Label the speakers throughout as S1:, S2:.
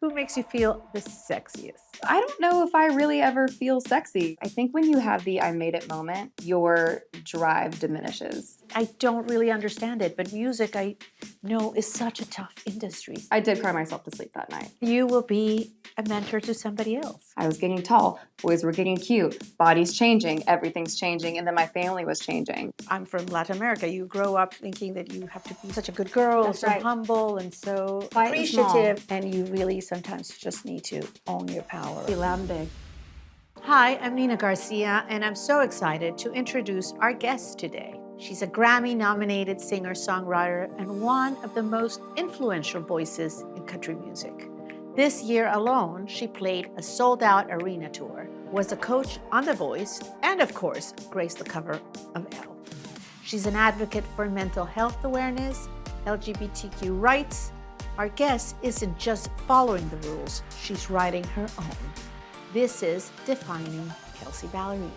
S1: Who makes you feel the sexiest?
S2: I don't know if I really ever feel sexy. I think when you have the I made it moment, your drive diminishes.
S1: I don't really understand it, but music, I know, is such a tough industry.
S2: I did cry myself to sleep that night.
S1: You will be a mentor to somebody else.
S2: I was getting tall, boys were getting cute, bodies changing, everything's changing, and then my family was changing.
S1: I'm from Latin America. You grow up thinking that you have to be such a good girl,
S2: That's
S1: so
S2: right.
S1: humble and so
S2: Quiet and
S1: appreciative, and you really sometimes just need to own your power.
S2: Be loud and big.
S1: Hi, I'm Nina Garcia, and I'm so excited to introduce our guest today. She's a Grammy-nominated singer-songwriter and one of the most influential voices in country music. This year alone, she played a sold-out arena tour, was a coach on The Voice, and of course, graced the cover of ELLE. She's an advocate for mental health awareness, LGBTQ rights. Our guest isn't just following the rules, she's writing her own. This is Defining Kelsea Ballerini.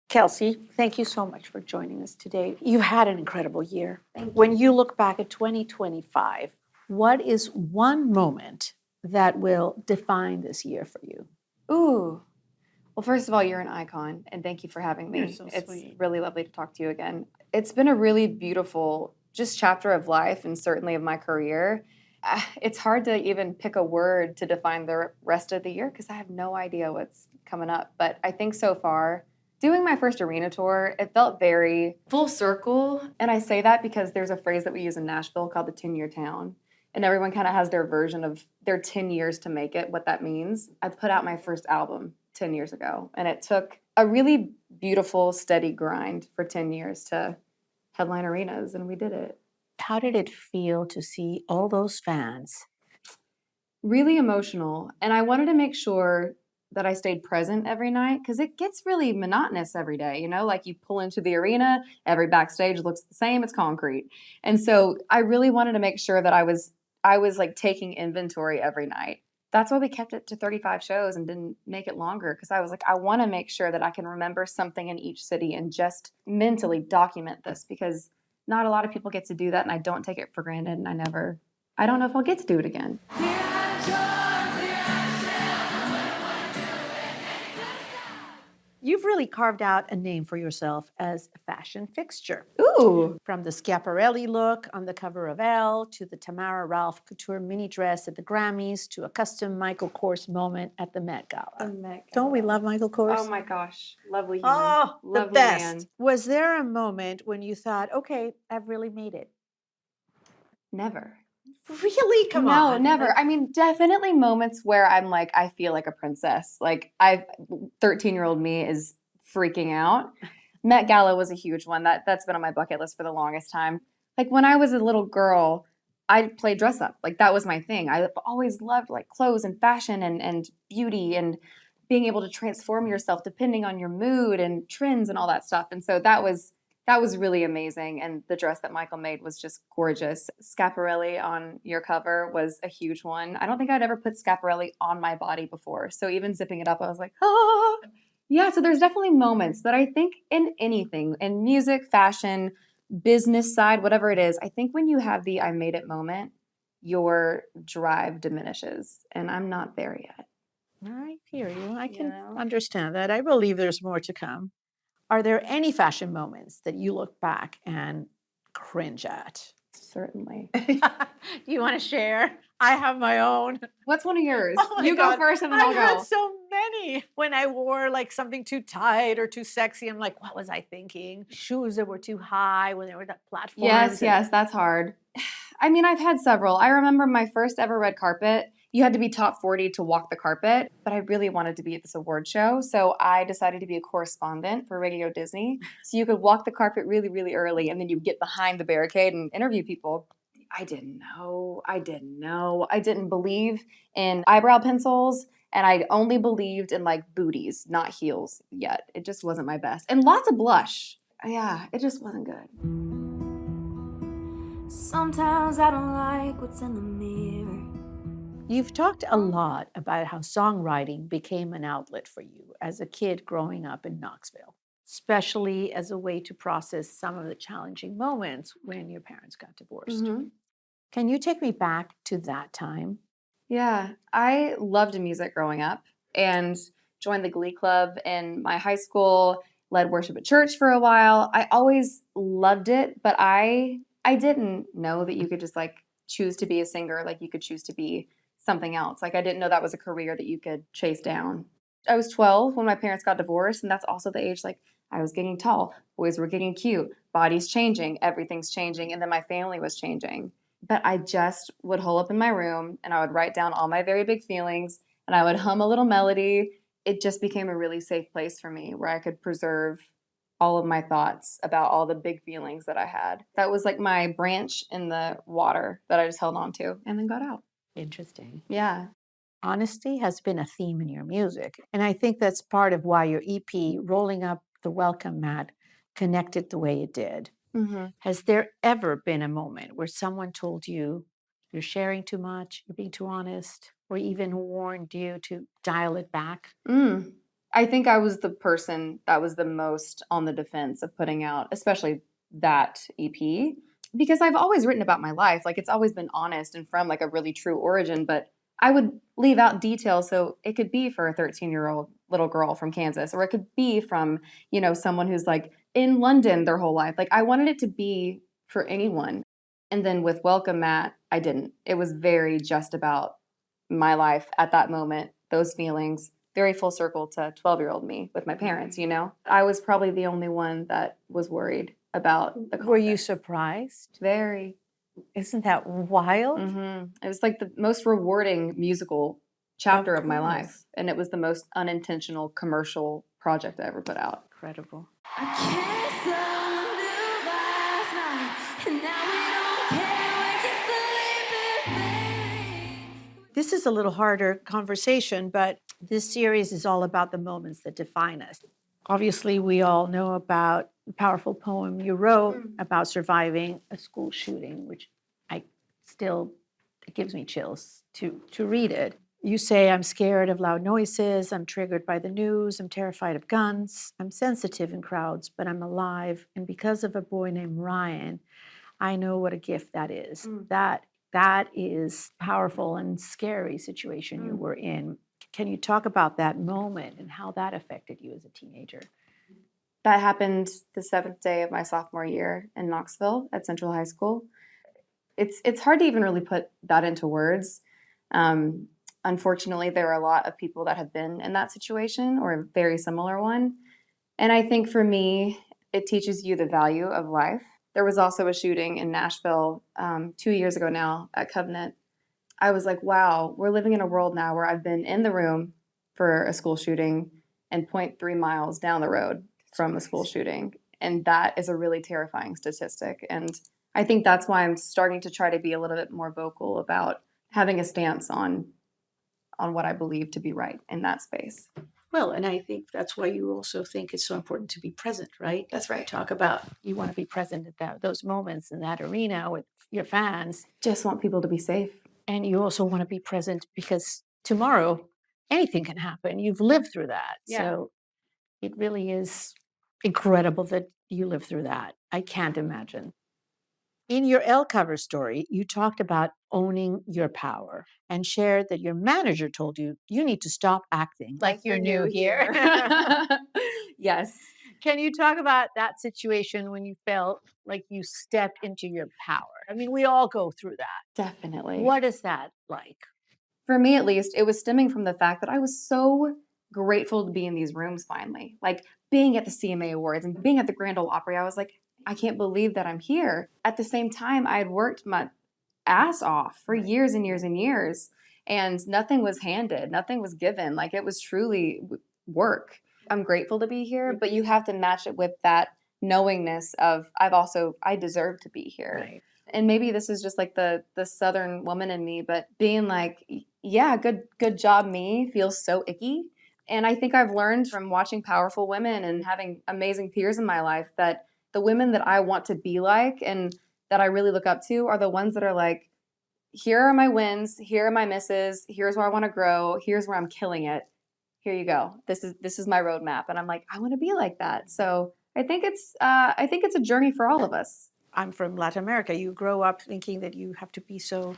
S1: Kelsea, thank you so much for joining us today. You've had an incredible year.
S2: Thank you.
S1: When you look back at 2025, what is one moment that will define this year for you?
S2: Ooh. Well, first of all, you're an icon, and thank you for having me.
S1: You're so
S2: it's
S1: sweet.
S2: really lovely to talk to you again. It's been a really beautiful just chapter of life and certainly of my career. It's hard to even pick a word to define the rest of the year because I have no idea what's coming up. But I think so far, doing my first arena tour, it felt very full circle. And I say that because there's a phrase that we use in Nashville called the 10-year town. And everyone kind of has their version of their 10 years to make it, what that means. I put out my first album 10 years ago, and it took a really beautiful, steady grind for 10 years to headline arenas, and we did it.
S1: How did it feel to see all those fans?
S2: Really emotional. And I wanted to make sure that I stayed present every night because it gets really monotonous every day. You know, like you pull into the arena, every backstage looks the same, it's concrete. And so I really wanted to make sure that I was like taking inventory every night. That's why we kept it to 35 shows and didn't make it longer because I was like, I want to make sure that I can remember something in each city and just mentally document this because not a lot of people get to do that and I don't take it for granted and I don't know if I'll get to do it again.
S1: You've really carved out a name for yourself as a fashion fixture.
S2: Ooh.
S1: From the Schiaparelli look on the cover of ELLE, to the Tamara Ralph couture mini dress at the Grammys, to a custom Michael Kors moment at the Met Gala. Don't we love Michael Kors?
S2: Oh my gosh. Lovely human.
S1: Oh,
S2: Lovely
S1: the best.
S2: man.
S1: Was there a moment when you thought, okay, I've really made it?
S2: Never.
S1: Really? Come on.
S2: No, never. I mean, definitely moments where I'm like, I feel like a princess. Like 13-year-old me is freaking out. Met Gala was a huge one. That's been on my bucket list for the longest time. Like when I was a little girl, I played dress up. Like that was my thing. I always loved like clothes and fashion and beauty and being able to transform yourself depending on your mood and trends and all that stuff. And so that was really amazing. And the dress that Michael made was just gorgeous. Schiaparelli on your cover was a huge one. I don't think I'd ever put Schiaparelli on my body before. So even zipping it up, I was like, ah. Yeah, so there's definitely moments. But I think in anything, in music, fashion, business side, whatever it is, I think when you have the I made it moment, your drive diminishes. And I'm not there yet.
S1: I hear you. I can understand that. I believe there's more to come. Are there any fashion moments that you look back and cringe at?
S2: Certainly.
S1: You want to share? I have my own.
S2: What's one of yours?
S1: Oh my
S2: you
S1: God.
S2: go first and then I'll
S1: I've
S2: go.
S1: had so many. When I wore like something too tight or too sexy, I'm like, what was I thinking? Shoes that were too high when they were that platform.
S2: Yes, that's hard. I mean, I've had several. I remember my first ever red carpet. You had to be top 40 to walk the carpet, but I really wanted to be at this award show. So I decided to be a correspondent for Radio Disney. So you could walk the carpet really, really early and then you get behind the barricade and interview people. I didn't know. I didn't believe in eyebrow pencils and I only believed in like booties, not heels yet. It just wasn't my best. And lots of blush. Yeah, it just wasn't good.
S3: Sometimes I don't like what's in the mirror.
S1: You've talked a lot about how songwriting became an outlet for you as a kid growing up in Knoxville, especially as a way to process some of the challenging moments when your parents got divorced.
S2: Mm-hmm.
S1: Can you take me back to that time?
S2: Yeah, I loved music growing up and joined the Glee Club in my high school, led worship at church for a while. I always loved it, but I didn't know that you could just like choose to be a singer, like you could choose to be something else. Like I didn't know that was a career that you could chase down. I was 12 when my parents got divorced, and that's also the age like I was getting tall, boys were getting cute, body's changing, everything's changing, and then my family was changing. But I just would hole up in my room and I would write down all my very big feelings and I would hum a little melody. It just became a really safe place for me where I could preserve all of my thoughts about all the big feelings that I had. That was like my branch in the water that I just held on to and then got out.
S1: Interesting.
S2: Yeah.
S1: Honesty has been a theme in your music. And I think that's part of why your EP, Rolling Up the Welcome Mat, connected the way it did.
S2: Mm-hmm.
S1: Has there ever been a moment where someone told you you're sharing too much, you're being too honest, or even warned you to dial it back?
S2: I think I was the person that was the most on the defense of putting out, especially that EP, because I've always written about my life. Like it's always been honest and from like a really true origin, but I would leave out details so it could be for a 13-year-old little girl from Kansas, or it could be from, someone who's like in London their whole life. Like I wanted it to be for anyone. And then with Welcome Matt, I didn't. It was very just about my life at that moment, those feelings, very full circle to 12-year-old me with my parents, I was probably the only one that was worried about the content.
S1: Were you surprised?
S2: Very.
S1: Isn't that wild?
S2: It was like the most rewarding musical chapter of my
S1: course.
S2: life. And it was the most unintentional commercial project I ever put out.
S1: Incredible.
S3: I kissed someone new last night, and now we don't care where you're sleeping, baby.
S1: This is a little harder conversation, but this series is all about the moments that define us. Obviously, we all know about the powerful poem you wrote about surviving a school shooting, which it gives me chills to read it. You say, I'm scared of loud noises, I'm triggered by the news, I'm terrified of guns, I'm sensitive in crowds, but I'm alive. And because of a boy named Ryan, I know what a gift that is. That is powerful and scary situation you were in. Can you talk about that moment and how that affected you as a teenager?
S2: That happened the 7th day of my sophomore year in Knoxville at Central High School. It's hard to even really put that into words. Unfortunately, there are a lot of people that have been in that situation or a very similar one. And I think for me, it teaches you the value of life. There was also a shooting in Nashville 2 years ago now at Covenant. I was like, wow, we're living in a world now where I've been in the room for a school shooting and 0.3 miles down the road from a school shooting. And that is a really terrifying statistic. And I think that's why I'm starting to try to be a little bit more vocal about having a stance on what I believe to be right in that space.
S1: Well, and I think that's why you also think it's so important to be present, right?
S2: That's right.
S1: Talk about you want to be present at those moments in that arena with your fans.
S2: Just want people to be safe.
S1: And you also want to be present because tomorrow anything can happen. You've lived through that.
S2: Yeah.
S1: So it really is incredible that you lived through that. I can't imagine. In your Elle cover story, you talked about owning your power and shared that your manager told you you need to stop acting like you're new here.
S2: Yes.
S1: Can you talk about that situation when you felt like you stepped into your power? I mean, we all go through that.
S2: Definitely.
S1: What is that like?
S2: For me, at least, it was stemming from the fact that I was so grateful to be in these rooms finally. Like being at the CMA Awards and being at the Grand Ole Opry, I was like, I can't believe that I'm here. At the same time, I had worked my ass off for years and years and years, and nothing was handed, nothing was given. Like it was truly work. I'm grateful to be here, but you have to match it with that knowingness of I deserve to be here.
S1: Right.
S2: And maybe this is just like the Southern woman in me, but being like, yeah, good job me feels so icky. And I think I've learned from watching powerful women and having amazing peers in my life that the women that I want to be like and that I really look up to are the ones that are like, here are my wins, here are my misses, here's where I want to grow, here's where I'm killing it. Here you go. This is my roadmap. And I'm like, I want to be like that. So I think it's a journey for all of us.
S1: I'm from Latin America. You grow up thinking that you have to be so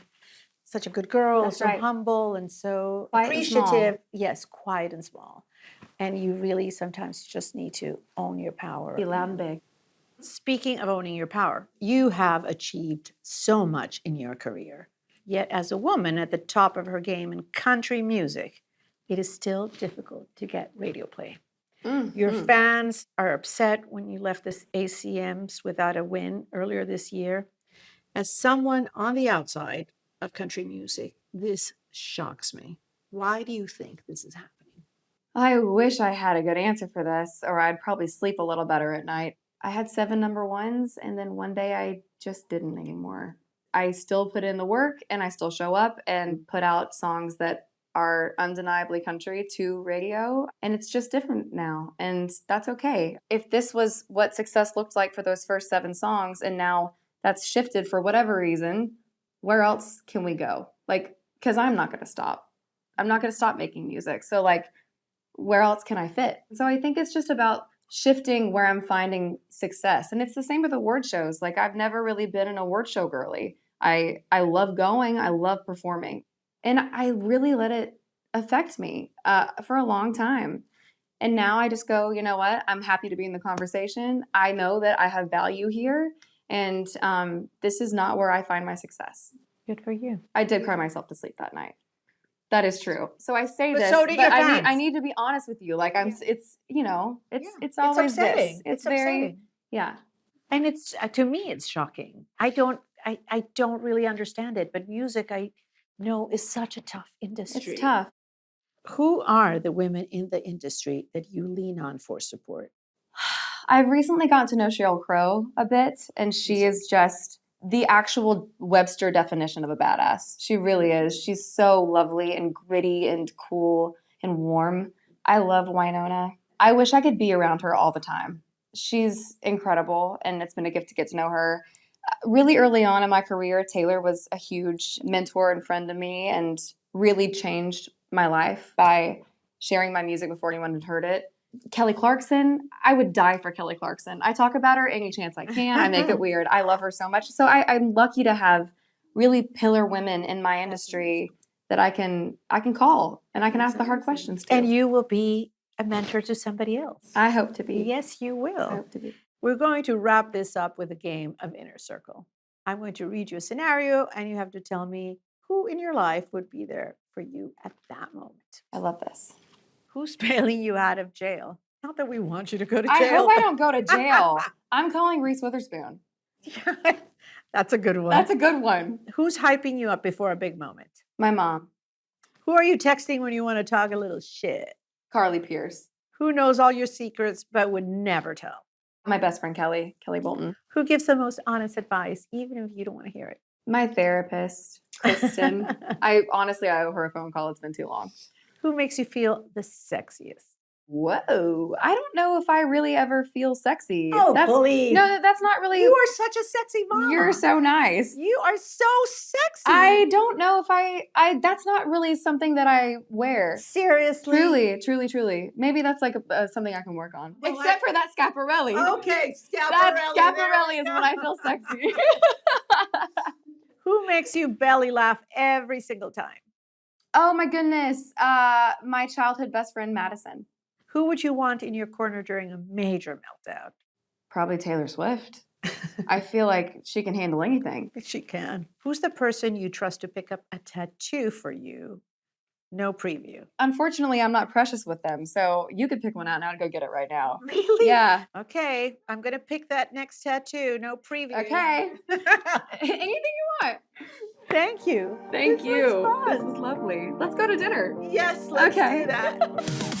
S1: such a good girl,
S2: That's
S1: so
S2: right.
S1: humble and so
S2: Quiet and small.
S1: appreciative. Yes, quiet and small. And you really sometimes just need to own your power.
S2: Be loud and big.
S1: Speaking of owning your power, you have achieved so much in your career. Yet, as a woman at the top of her game in country music, it is still difficult to get radio play. Your fans are upset when you left the ACMs without a win earlier this year. As someone on the outside of country music, this shocks me. Why do you think this is happening?
S2: I wish I had a good answer for this, or I'd probably sleep a little better at night. I had 7 number ones, and then one day I just didn't anymore. I still put in the work, and I still show up and put out songs that are undeniably country to radio, and it's just different now, and that's okay. If this was what success looked like for those first 7 songs, and now that's shifted for whatever reason, where else can we go? Like, because I'm not going to stop. I'm not going to stop making music. So, like, where else can I fit? So I think it's just about shifting where I'm finding success. And it's the same with award shows. Like, I've never really been an award show girly. I love going. I love performing. And I really let it affect me for a long time. And now I just go, you know what? I'm happy to be in the conversation. I know that I have value here. And this is not where I find my success.
S1: Good for you.
S2: I did cry myself to sleep that night. That is true. So I say
S1: But
S2: this,
S1: so did
S2: but
S1: your
S2: I
S1: fans.
S2: need to be honest with you. Like, it's you know, it's always
S1: it's upsetting.
S2: this. It's very
S1: upsetting.
S2: yeah.
S1: And it's to me, it's shocking. I don't really understand it. But music, I know, is such a tough industry.
S2: It's tough.
S1: Who are the women in the industry that you lean on for support?
S2: I've recently gotten to know Sheryl Crow a bit, and she is just the actual Webster definition of a badass. She really is. She's so lovely and gritty and cool and warm. I love Wynonna. I wish I could be around her all the time. She's incredible, and it's been a gift to get to know her. Really early on in my career, Taylor was a huge mentor and friend to me and really changed my life by sharing my music before anyone had heard it. Kelly Clarkson, I would die for Kelly Clarkson. I talk about her any chance I can. I make it weird. I love her so much. So I'm lucky to have really pillar women in my industry that I can call and I can ask the hard questions to.
S1: And you will be a mentor to somebody else.
S2: I hope to be.
S1: Yes, you will.
S2: I hope to be.
S1: We're going to wrap this up with a game of Inner Circle. I'm going to read you a scenario, and you have to tell me who in your life would be there for you at that moment.
S2: I love this.
S1: Who's bailing you out of jail? Not that we want you to go to jail.
S2: I hope I don't go to jail. I'm calling Reese Witherspoon.
S1: That's a good one.
S2: That's a good one.
S1: Who's hyping you up before a big moment?
S2: My mom,
S1: Who are you texting when you want to talk a little shit?
S2: Carly Pierce.
S1: Who knows all your secrets but would never tell?
S2: My best friend, Kelly Bolton.
S1: Who gives the most honest advice, even if you don't want to hear it?
S2: My therapist, Kristen. I owe her a phone call. It's been too long.
S1: Who makes you feel the sexiest?
S2: Whoa. I don't know if I really ever feel sexy.
S1: Oh, please.
S2: No, that's not really.
S1: You are such a sexy mom.
S2: You're so nice.
S1: You are so sexy.
S2: I don't know if I that's not really something that I wear.
S1: Seriously?
S2: Truly. Maybe that's like something I can work on.
S1: Well,
S2: Except for that Scaparelli.
S1: Okay,
S2: That
S1: Scaparelli.
S2: Scaparelli is when I feel sexy.
S1: Who makes you belly laugh every single time?
S2: Oh my goodness. My childhood best friend, Madison.
S1: Who would you want in your corner during a major meltdown?
S2: Probably Taylor Swift. I feel like she can handle anything.
S1: She can. Who's the person you trust to pick up a tattoo for you? No preview.
S2: Unfortunately, I'm not precious with them, so you could pick one out and I'd go get it right now.
S1: Really?
S2: Yeah.
S1: Okay, I'm going to pick that next tattoo. No preview.
S2: Okay. Anything you want.
S1: Thank you.
S2: Thank
S1: This
S2: you.
S1: was fun.
S2: This was lovely. Let's go to dinner.
S1: Yes, let's
S2: Okay.
S1: do that.